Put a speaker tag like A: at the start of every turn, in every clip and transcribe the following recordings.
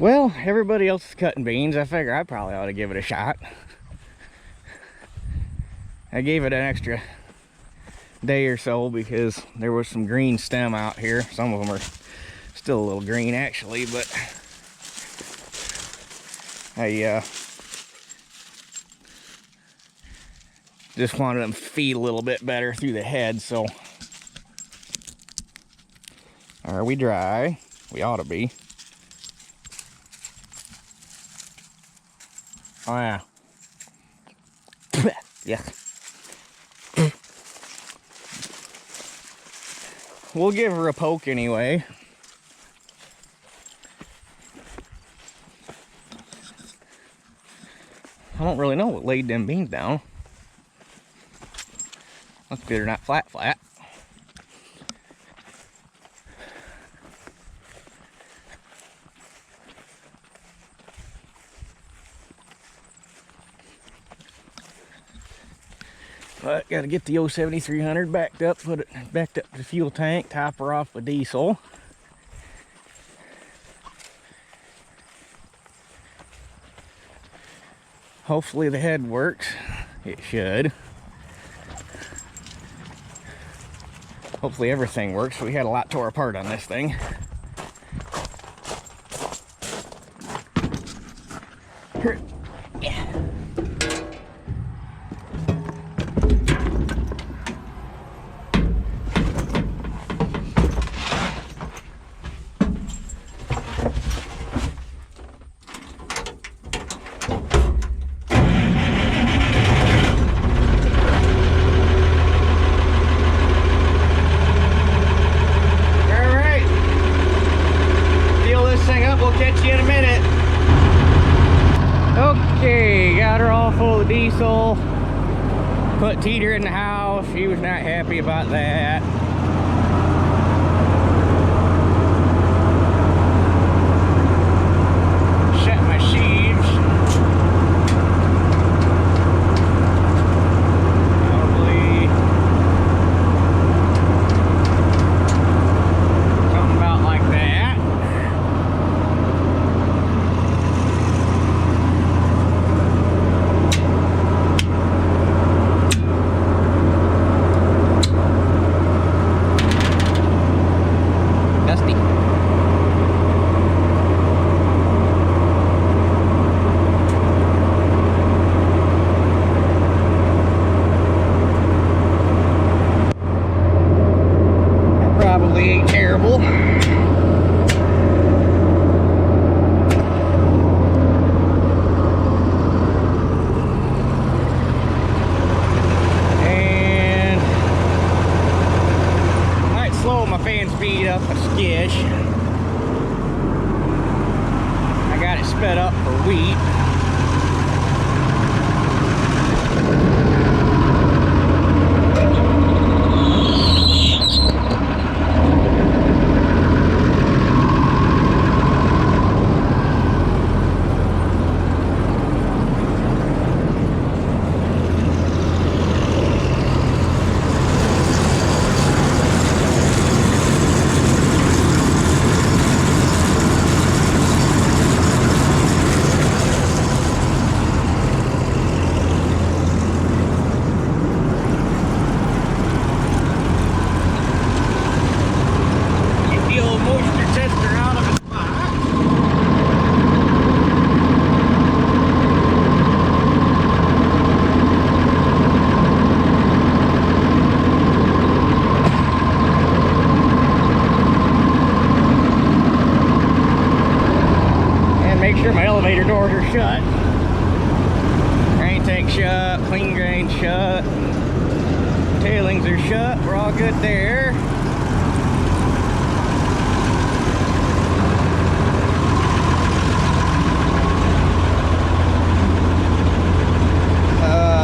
A: Well, everybody else is cutting beans. I figure I probably ought to give it a shot. I gave it an extra day or so because there was some green stem out here. Some of them are still a little green actually, but I just wanted them to feed a little bit better through the head. So are we dry? We ought to be. Oh yeah. Yeah. We'll give her a poke anyway. I don't really know what laid them beans down. Must be they're not flat. But gotta get the 07300 backed up, put it backed up to the fuel tank, top her off with diesel. Hopefully the head works. It should. Hopefully everything works. We had a lot tore apart on this thing. Here. Yeah. Okay, got her all full of diesel. Put Teeter in the house. She was not happy about that. Set my sheaves. Probably something about like that. Ain't terrible. And might slow my fan speed up a skitch. I got it sped up for wheat. Make sure my elevator doors are shut. Drain tank shut, clean drain shut. Tailings are shut. We're all good there.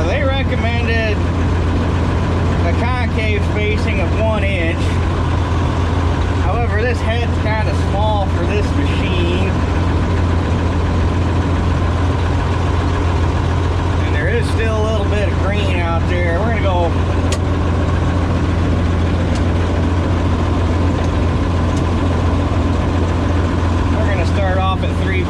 A: They recommended a concave spacing of 1 inch. However, this head's kind of small for this machine. There's still a little bit of green out there. We're gonna go start off at 3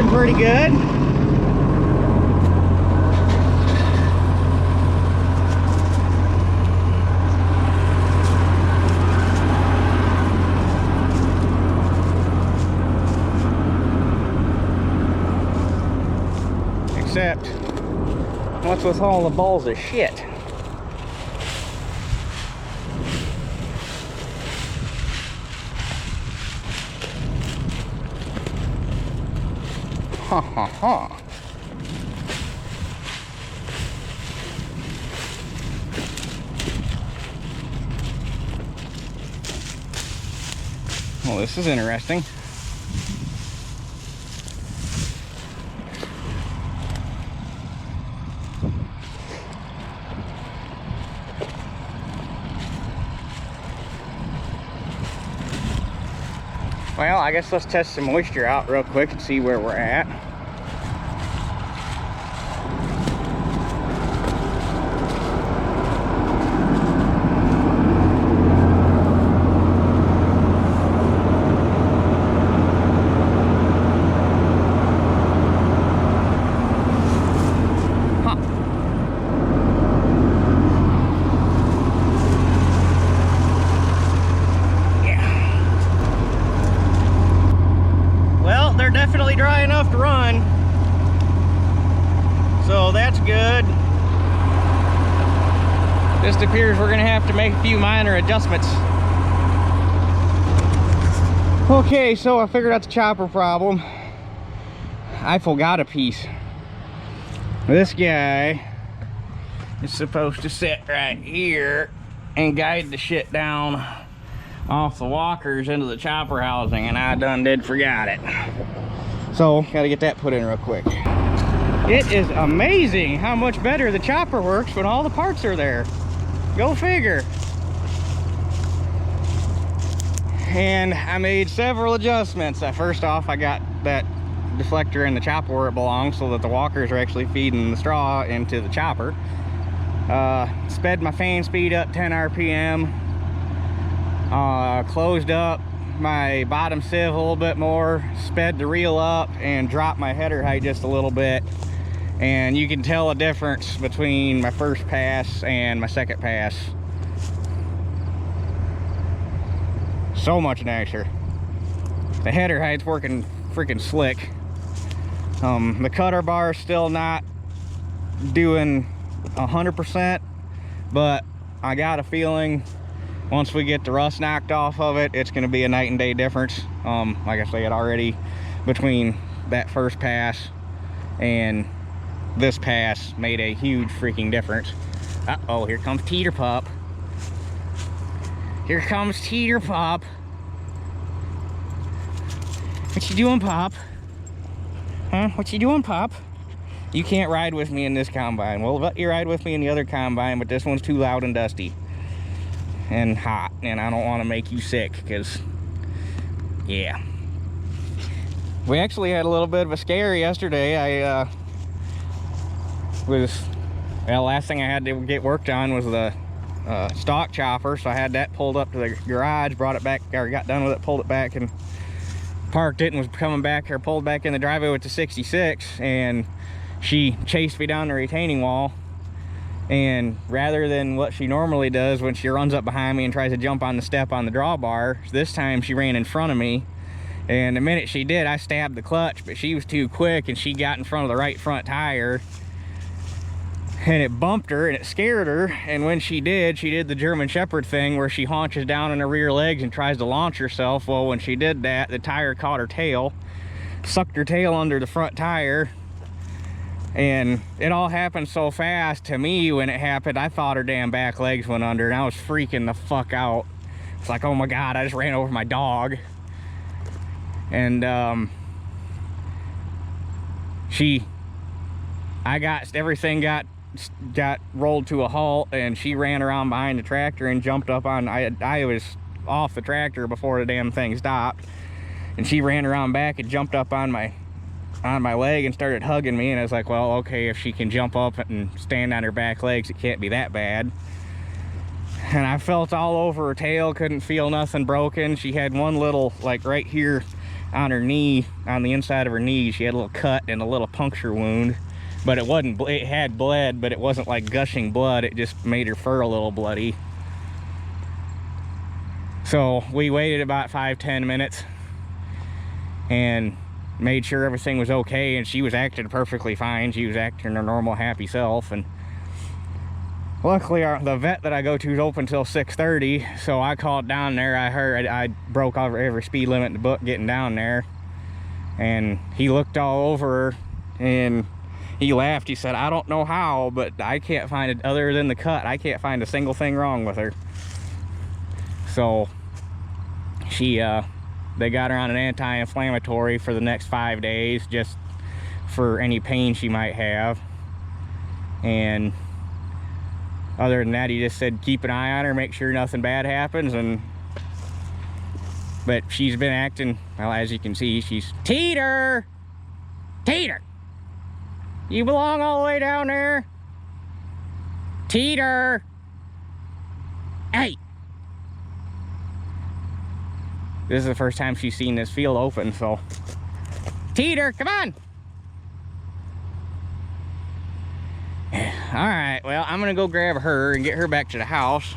A: working pretty good. Except, what's with all the balls of shit? Ha ha ha. Well, this is interesting. Well, I guess let's test some moisture out real quick and see where we're at. Definitely dry enough to run, so that's good. Just appears we're gonna have to make a few minor adjustments. Okay, so I figured out the chopper problem. I forgot a piece. This guy is supposed to sit right here and guide the shit down off the walkers into the chopper housing, and I done did forgot it. So, gotta get that put in real quick. It is amazing how much better the chopper works when all the parts are there. Go figure. And I made several adjustments. First off, I got that deflector in the chopper where it belongs so that the walkers are actually feeding the straw into the chopper. Sped my fan speed up 10 RPM. Closed up my bottom sieve a little bit more, sped the reel up, and dropped my header height just a little bit. And you can tell a difference between my first pass and my second pass. So much nicer. The header height's working freaking slick. The cutter bar is still not doing 100%, but I got a feeling once we get the rust knocked off of it, it's going to be a night and day difference. Like I said already, between that first pass and this pass made a huge freaking difference. Uh-oh, here comes Teeter Pup. Here comes Teeter Pup. What you doing, Pop? Huh? What you doing, Pop? You can't ride with me in this combine. Well, let you ride with me in the other combine, but this one's too loud and dusty and hot, and I don't want to make you sick, because yeah, we actually had a little bit of a scare yesterday. Last thing I had to get worked on was the stock chopper, so I had that pulled up to the garage, brought it back, or got done with it, pulled it back and parked it, and was coming back, or pulled back in the driveway with the 66, and she chased me down the retaining wall. And rather than what she normally does when she runs up behind me and tries to jump on the step on the drawbar, this time she ran in front of me. And the minute she did, I stabbed the clutch, but she was too quick, and she got in front of the right front tire. And it bumped her, and it scared her. And when she did the German Shepherd thing where she haunches down on her rear legs and tries to launch herself. Well, when she did that, the tire caught her tail, sucked her tail under the front tire. And it all happened so fast. To me, when it happened, I thought her damn back legs went under, and I was freaking the fuck out. It's like, oh my God, I just ran over my dog. And everything got rolled to a halt, and she ran around behind the tractor and jumped up on, I was off the tractor before the damn thing stopped, and she ran around back and jumped up on my leg and started hugging me. And I was like, well, okay, if she can jump up and stand on her back legs, it can't be that bad. And I felt all over her tail, couldn't feel nothing broken. She had one little, like right here on her knee, on the inside of her knee, she had a little cut and a little puncture wound. But it wasn't, it had bled, but it wasn't like gushing blood. It just made her fur a little bloody. So we waited about 5-10 minutes and made sure everything was okay, and she was acting perfectly fine. She was acting her normal happy self, and luckily the vet that I go to is open till 6:30, so I called down there. I heard I broke over every speed limit in the book getting down there, and he looked all over her and he laughed. He said, "I don't know how, but I can't find it, other than the cut, I can't find a single thing wrong with her." So they got her on an anti-inflammatory for the next 5 days, just for any pain she might have. And other than that, he just said keep an eye on her, make sure nothing bad happens. But she's been acting, well, as you can see, she's Teeter, you belong all the way down there. Teeter, hey. This is the first time she's seen this field open, so Teeter, come on. All right, well, I'm gonna go grab her and get her back to the house,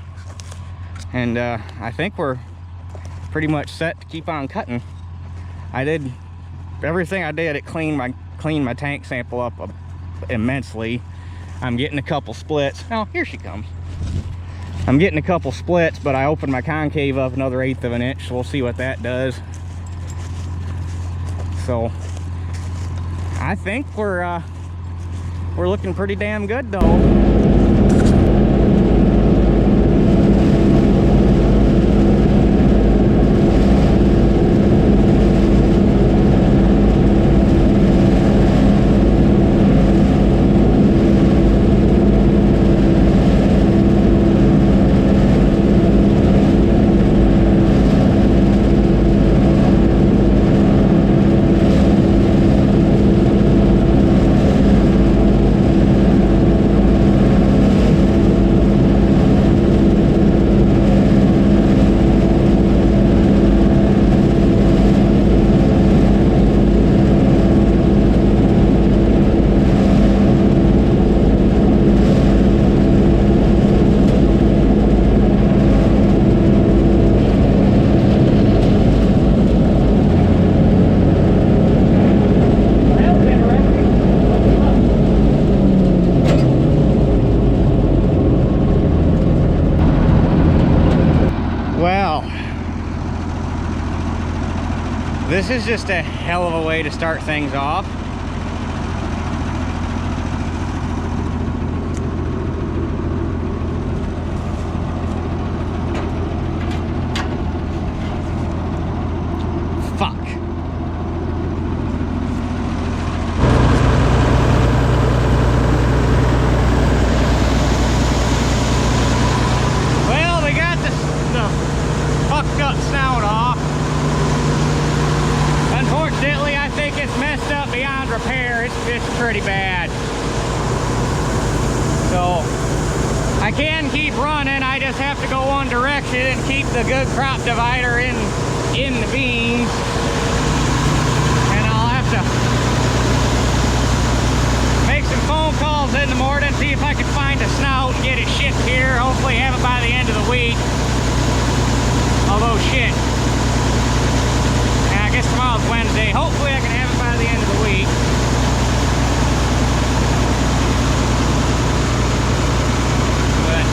A: and I think we're pretty much set to keep on cutting. I did everything I did. It cleaned my tank sample up immensely. I'm getting a couple splits. Oh, here she comes. I'm getting a couple splits, but I opened my concave up another 1/8 of an inch, so we'll see what that does. So I think we're looking pretty damn good though. This is just a hell of a way to start things off. Fuck. Well, we got the fucked up snout off. Unfortunately, I think it's messed up beyond repair. It's pretty bad. So I can keep running. I just have to go one direction and keep the good crop divider in the beans. And I'll have to make some phone calls in the morning, see if I can find a snout and get it shipped here. Hopefully have it by the end of the week. Although shit, I guess tomorrow's Wednesday. Hopefully I can have it by the end of the week. But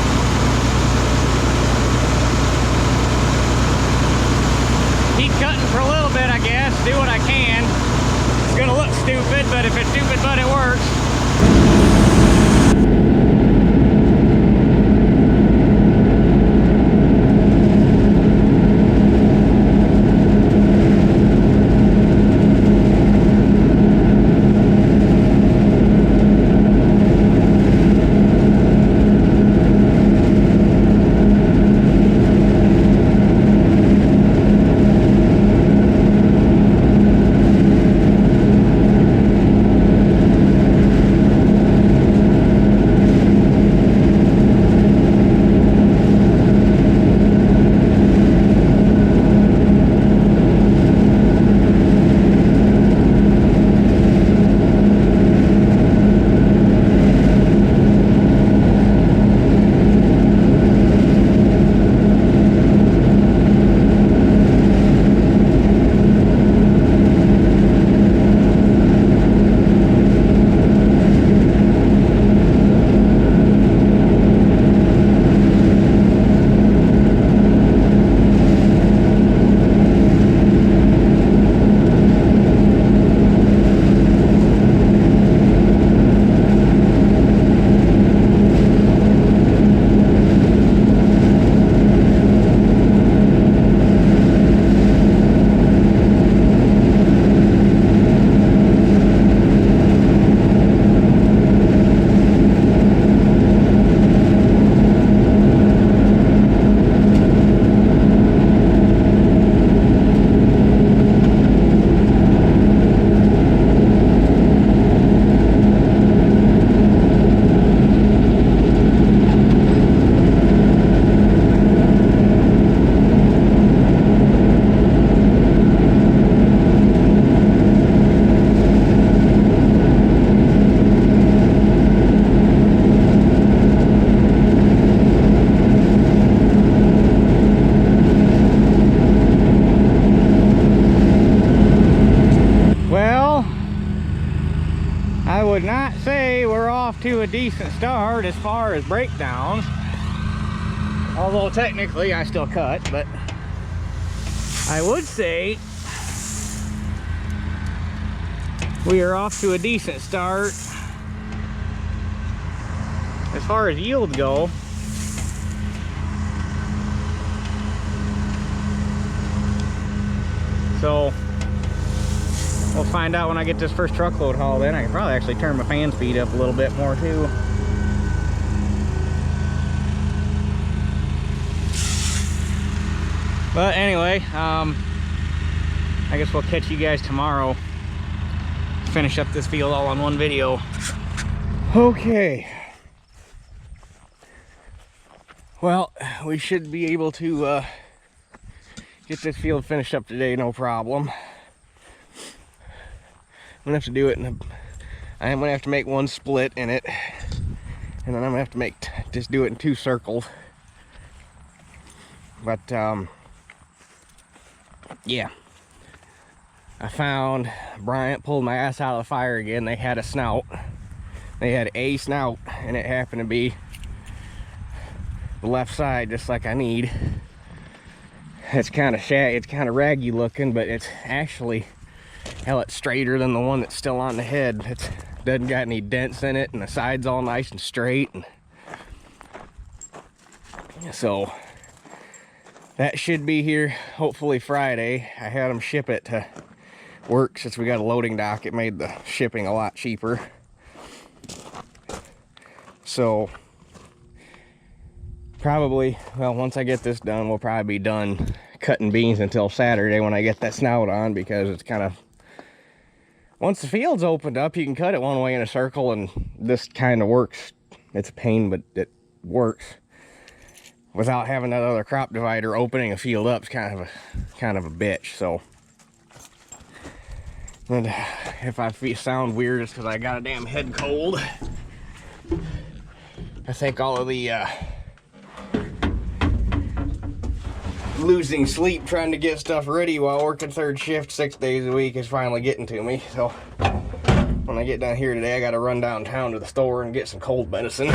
A: keep cutting for a little bit, I guess. Do what I can. It's gonna look stupid, but if it's stupid but it works. I would not say we're off to a decent start as far as breakdowns. Although technically I still cut, but I would say we are off to a decent start as far as yield go. So we'll find out when I get this first truckload hauled in. I can probably actually turn my fan speed up a little bit more too. But anyway, I guess we'll catch you guys tomorrow. Finish up this field all on one video. Okay. Well, we should be able to get this field finished up today, no problem. I'm gonna have to do it I'm gonna have to make one split in it, and then I'm gonna have to just do it in 2 circles. But yeah, I found Bryant pulled my ass out of the fire again. They had a snout. They had a snout, and it happened to be the left side, just like I need. It's kind of shaggy, it's kind of raggy looking, but it's actually, hell, it's straighter than the one that's still on the head. It doesn't got any dents in it, and the side's all nice and straight. And so that should be here hopefully Friday. I had them ship it to work since we got a loading dock. It made the shipping a lot cheaper. So probably, well, once I get this done, we'll probably be done cutting beans until Saturday when I get that snout on, because it's kind of, once the field's opened up, you can cut it one way in a circle, and this kind of works. It's a pain, but it works without having that other crop divider. Opening a field up is kind of a bitch. So, and if I sound weird, it's because I got a damn head cold. I think all of the losing sleep trying to get stuff ready while working 3rd shift 6 days a week is finally getting to me. So when I get down here today, I got to run downtown to the store and get some cold medicine.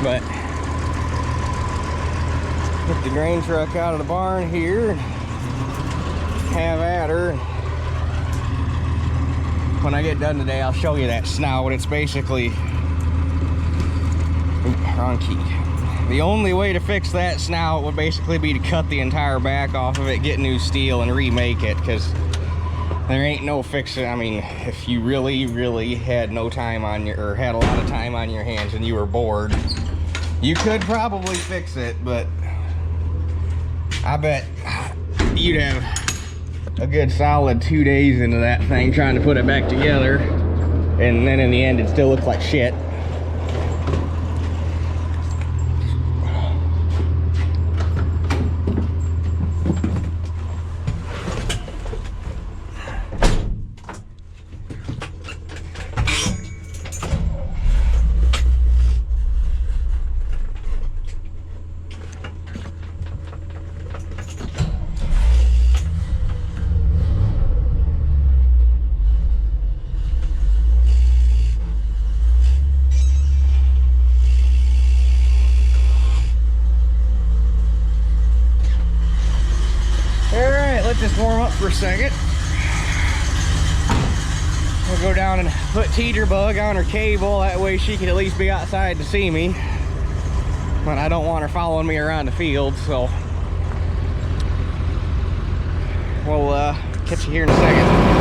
A: But get the grain truck out of the barn here and have at her. When I get done today, I'll show you that snout. It's basically wrong key. The only way to fix that snout would basically be to cut the entire back off of it, get new steel, and remake it, because there ain't no fixing. I mean, if you really had no time on your, or had a lot of time on your hands and you were bored, you could probably fix it, but I bet you'd have a good solid 2 days into that thing trying to put it back together, and then in the end it still looks like shit. Just warm up for a second. We'll go down and put Teeter Bug on her cable, that way she can at least be outside to see me, but I don't want her following me around the field. So we'll catch you here in a second.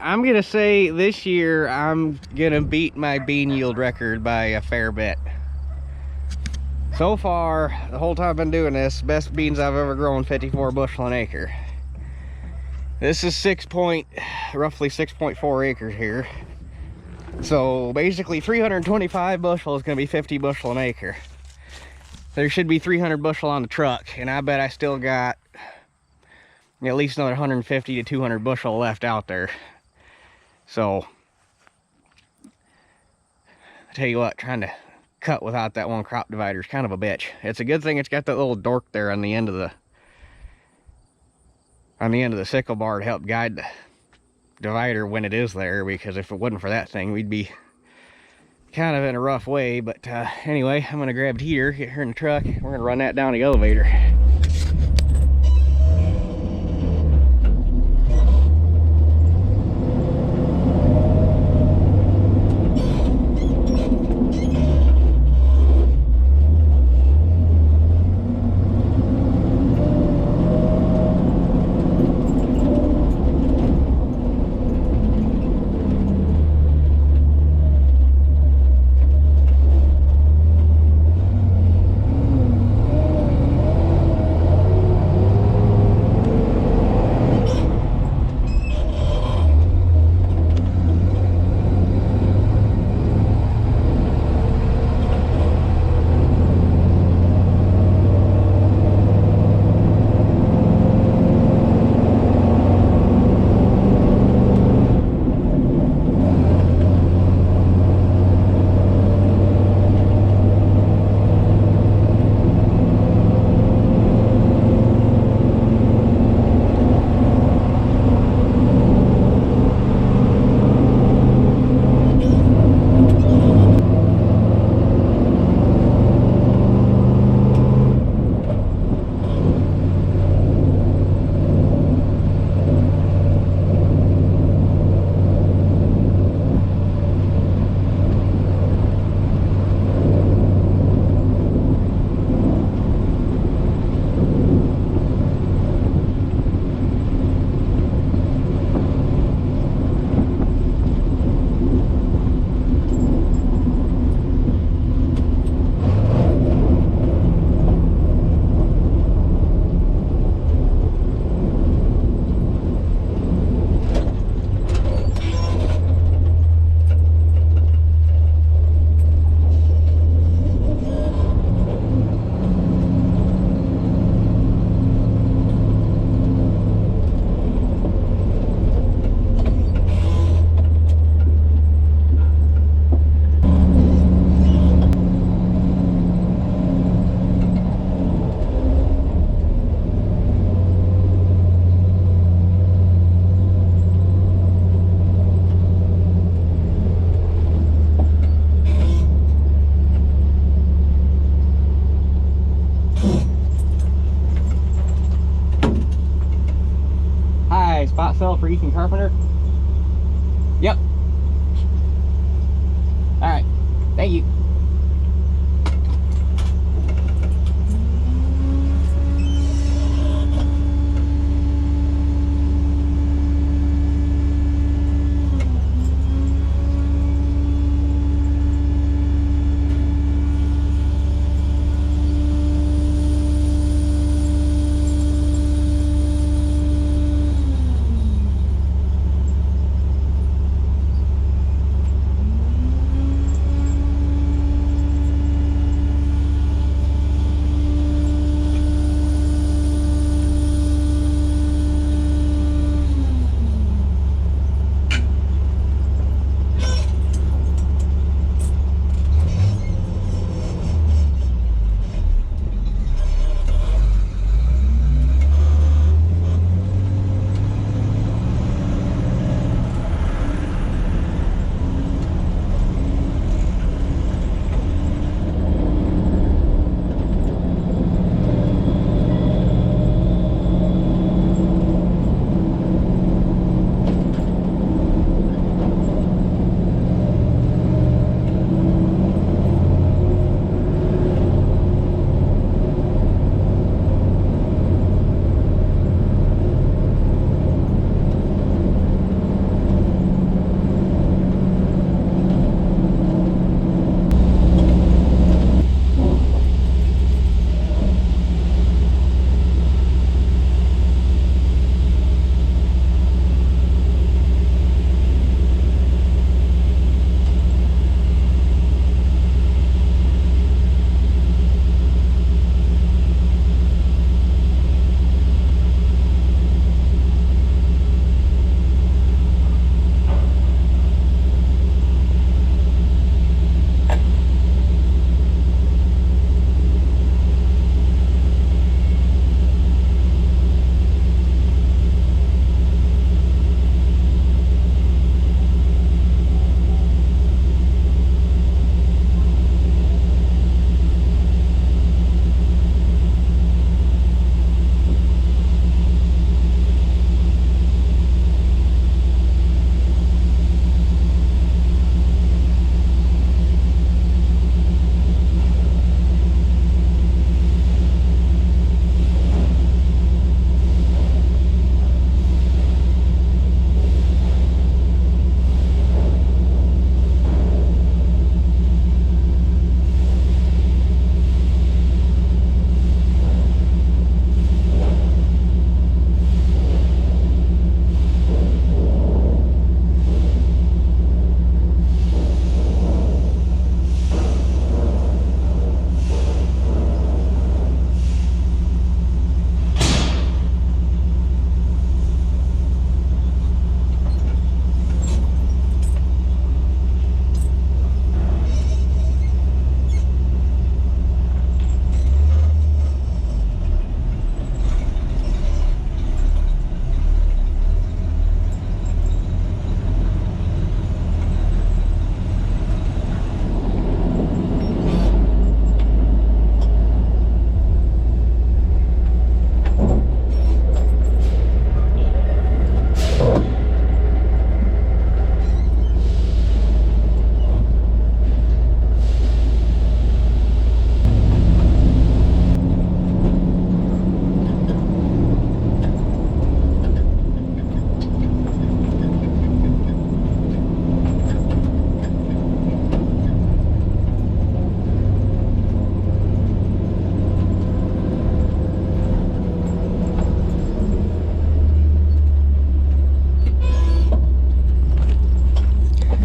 A: I'm gonna say this year I'm gonna beat my bean yield record by a fair bit. So far, the whole time I've been doing this, best beans I've ever grown, 54 bushel an acre. This is roughly 6.4 acres here. So basically 325 bushel is gonna be 50 bushel an acre. There should be 300 bushel on the truck, and I bet I still got at least another 150 to 200 bushel left out there. So I tell you what, trying to cut without that one crop divider is kind of a bitch. It's a good thing it's got that little dork there on the end of the sickle bar to help guide the divider when it is there, because if it wasn't for that thing, we'd be kind of in a rough way. But anyway, I'm gonna grab Heater, get her in the truck. We're gonna run that down the elevator. Spot sell for Ethan Carpenter? Yep. Alright. Thank you.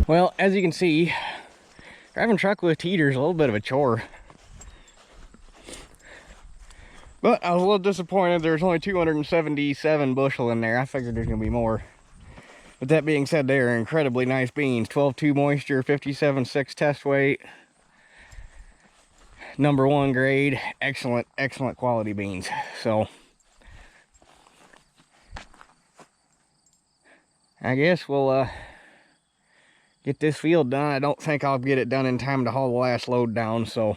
A: Well, as you can see, driving truck with teeters is a little bit of a chore. But I was a little disappointed there's only 277 bushel in there. I figured there's going to be more. But that being said, they are incredibly nice beans. 12.2 moisture, 57.6 test weight. #1 grade. Excellent, excellent quality beans. So, I guess we'll get this field done. I don't think I'll get it done in time to haul the last load down, so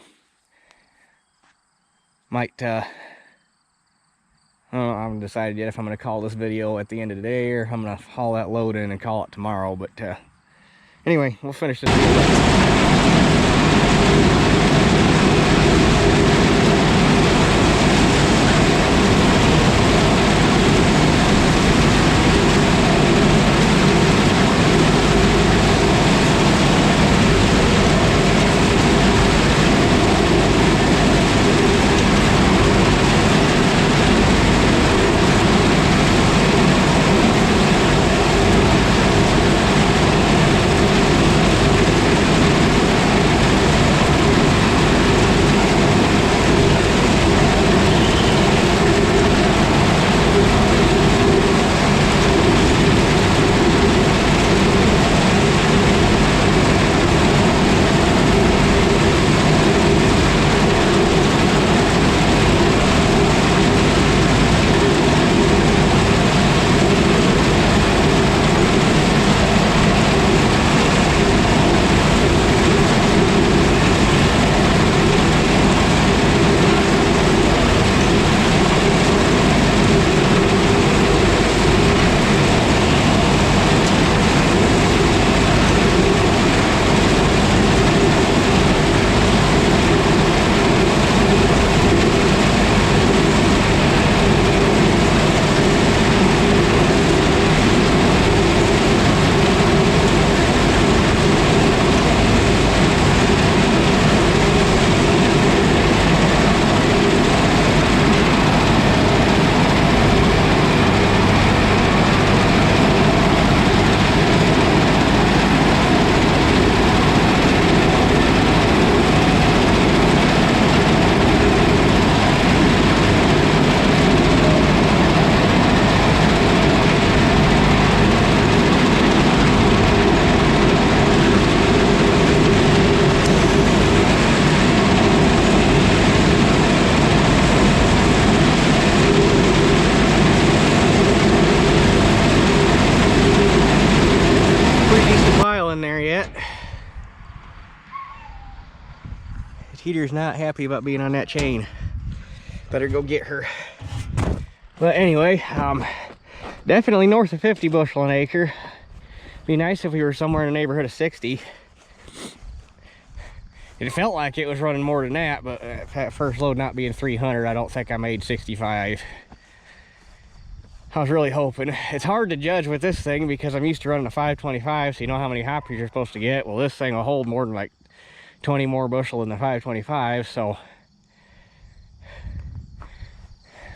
A: might I haven't decided yet if I'm going to call this video at the end of the day or I'm going to haul that load in and call it tomorrow. But anyway, we'll finish this video. Heater's not happy about being on that chain. Better go get her. But anyway, definitely north of 50 bushel an acre. Be nice if we were somewhere in the neighborhood of 60. It felt like it was running more than that, but that first load not being 300, I don't think I made 65. I was really hoping. It's hard to judge with this thing because I'm used to running a 525, so you know how many hoppers you're supposed to get. Well, this thing will hold more than like 20 more bushel than the 525, so.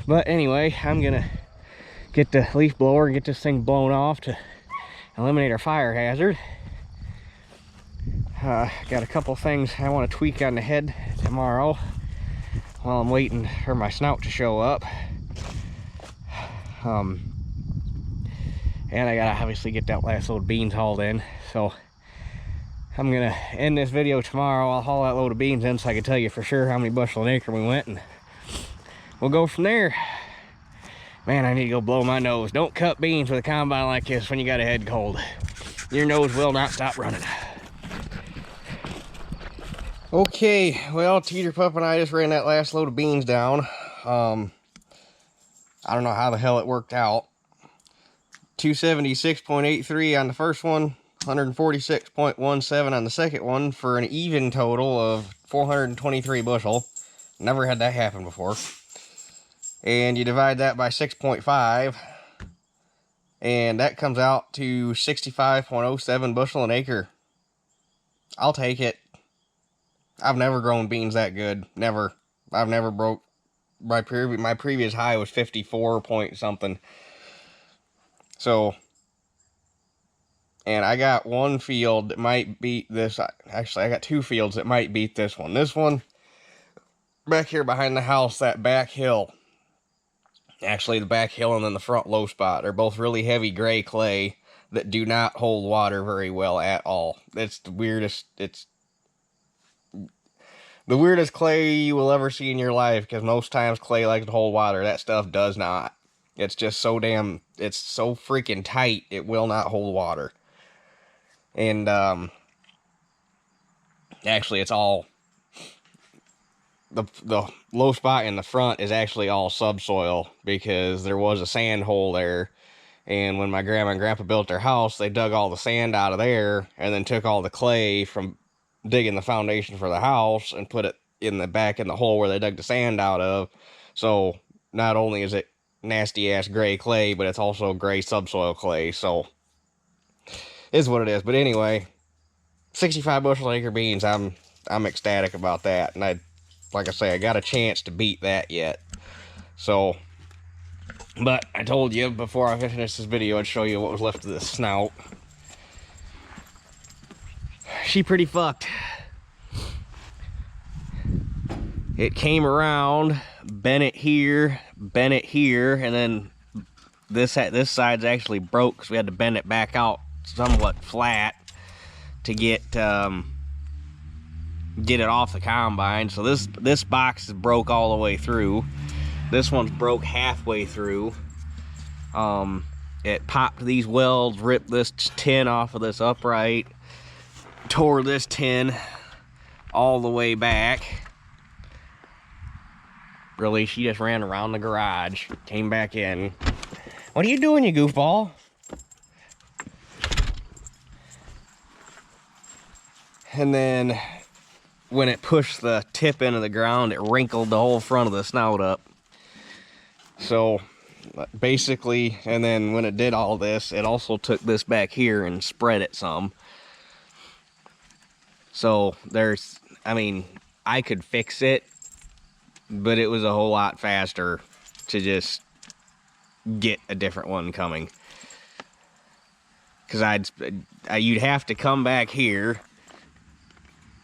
A: But anyway, I'm gonna get the leaf blower and get this thing blown off to eliminate our fire hazard. Got a couple things I want to tweak on the head tomorrow while I'm waiting for my snout to show up. And I gotta obviously get that last load of beans hauled in, so I'm gonna end this video tomorrow. I'll haul that load of beans in so I can tell you for sure how many bushel an acre we went, and we'll go from there. Man, I need to go blow my nose. Don't cut beans with a combine like this when you got a head cold. Your nose will not stop running. Okay, well, Teeter Pup and I just ran that last load of beans down. I don't know how the hell it worked out. 276.83 on the first one, 146.17 on the second one, for an even total of 423 bushel. Never had that happen before. And you divide that by 6.5, and that comes out to 65.07 bushel an acre. I'll take it. I've never grown beans that good. Never. I've never broke my previous high was 54 point something. So And I got one field that might beat this. Actually, I got two fields that might beat this one. This one back here behind the house, that back hill. Actually, the back hill and then the front low spot. They're both really heavy gray clay that do not hold water very well at all. It's the weirdest. It's the weirdest clay you will ever see in your life, because most times clay likes to hold water. That stuff does not. It's just so damn. It's so freaking tight. It will not hold water. And actually, it's all the low spot in the front is actually all subsoil, because there was a sand hole there, and when my grandma and grandpa built their house, they dug all the sand out of there and then took all the clay from digging the foundation for the house and put it in the back in the hole where they dug the sand out of. So not only is it nasty ass gray clay, but it's also gray subsoil clay. So is what it is. But anyway, 65 bushel acre beans, I'm ecstatic about that. And like I say, I got a chance to beat that yet. So, but I told you before I finished this video, I'd show you what was left of this snout. She pretty fucked. It came around, bent it here, and then this side's actually broke, because we had to bend it back out somewhat flat to get it off the combine. So this box is broke all the way through. This one's broke halfway through. It popped these welds, ripped this tin off of this upright, tore this tin all the way back. Really, she just ran around the garage, came back in. What are you doing, you goofball? And then when it pushed the tip into the ground, it wrinkled the whole front of the snout up. So basically, and then when it did all this, it also took this back here and spread it some. So there's, I mean, I could fix it, but it was a whole lot faster to just get a different one coming. Because you'd have to come back here,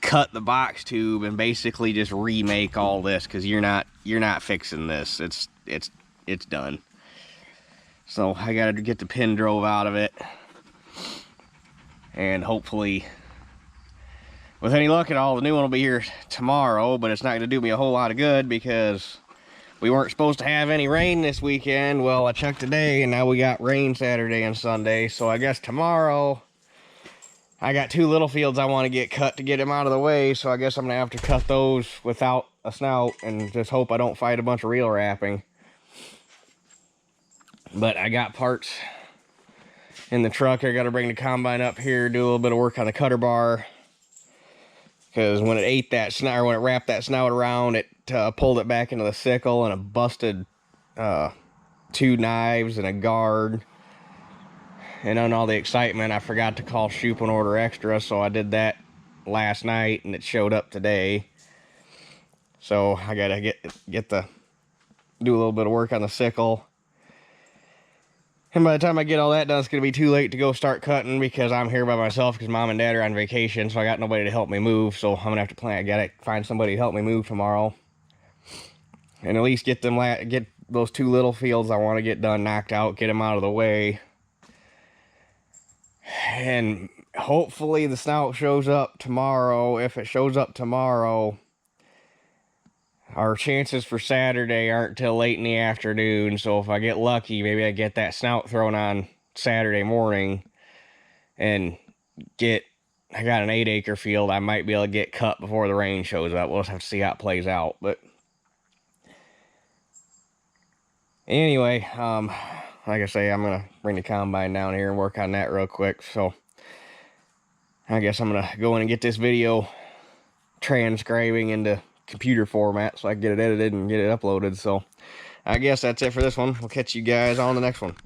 A: cut the box tube, and basically just remake all this, because you're not fixing this. It's done. So I gotta get the pin drove out of it, and hopefully, with any luck at all, the new one will be here tomorrow. But it's not gonna do me a whole lot of good, because we weren't supposed to have any rain this weekend. Well, I checked today, and now we got rain Saturday and Sunday. So I guess tomorrow, I got two little fields I want to get cut to get them out of the way. So I guess I'm gonna have to cut those without a snout, and just hope I don't fight a bunch of reel wrapping. But I got parts in the truck. I got to bring the combine up here, do a little bit of work on the cutter bar, because when it ate that snout, or when it wrapped that snout around, it pulled it back into the sickle, and it busted 2 knives and a guard. And on all the excitement, I forgot to call Shoop and order extra, so I did that last night, and it showed up today. So I gotta do a little bit of work on the sickle. And by the time I get all that done, it's going to be too late to go start cutting, because I'm here by myself, because Mom and Dad are on vacation, so I got nobody to help me move. So I'm going to have to plan. I got to find somebody to help me move tomorrow. And at least get those 2 little fields I want to get done knocked out, get them out of the way. And hopefully the snout shows up tomorrow. If it shows up tomorrow, our chances for Saturday aren't till late in the afternoon. So if I get lucky, maybe I get that snout thrown on Saturday morning, and I got an 8-acre field I might be able to get cut before the rain shows up. We'll just have to see how it plays out. But anyway, like I say, I'm going to bring the combine down here and work on that real quick. So I guess I'm going to go in and get this video transcribing into computer format so I can get it edited and get it uploaded. So I guess that's it for this one. We'll catch you guys on the next one.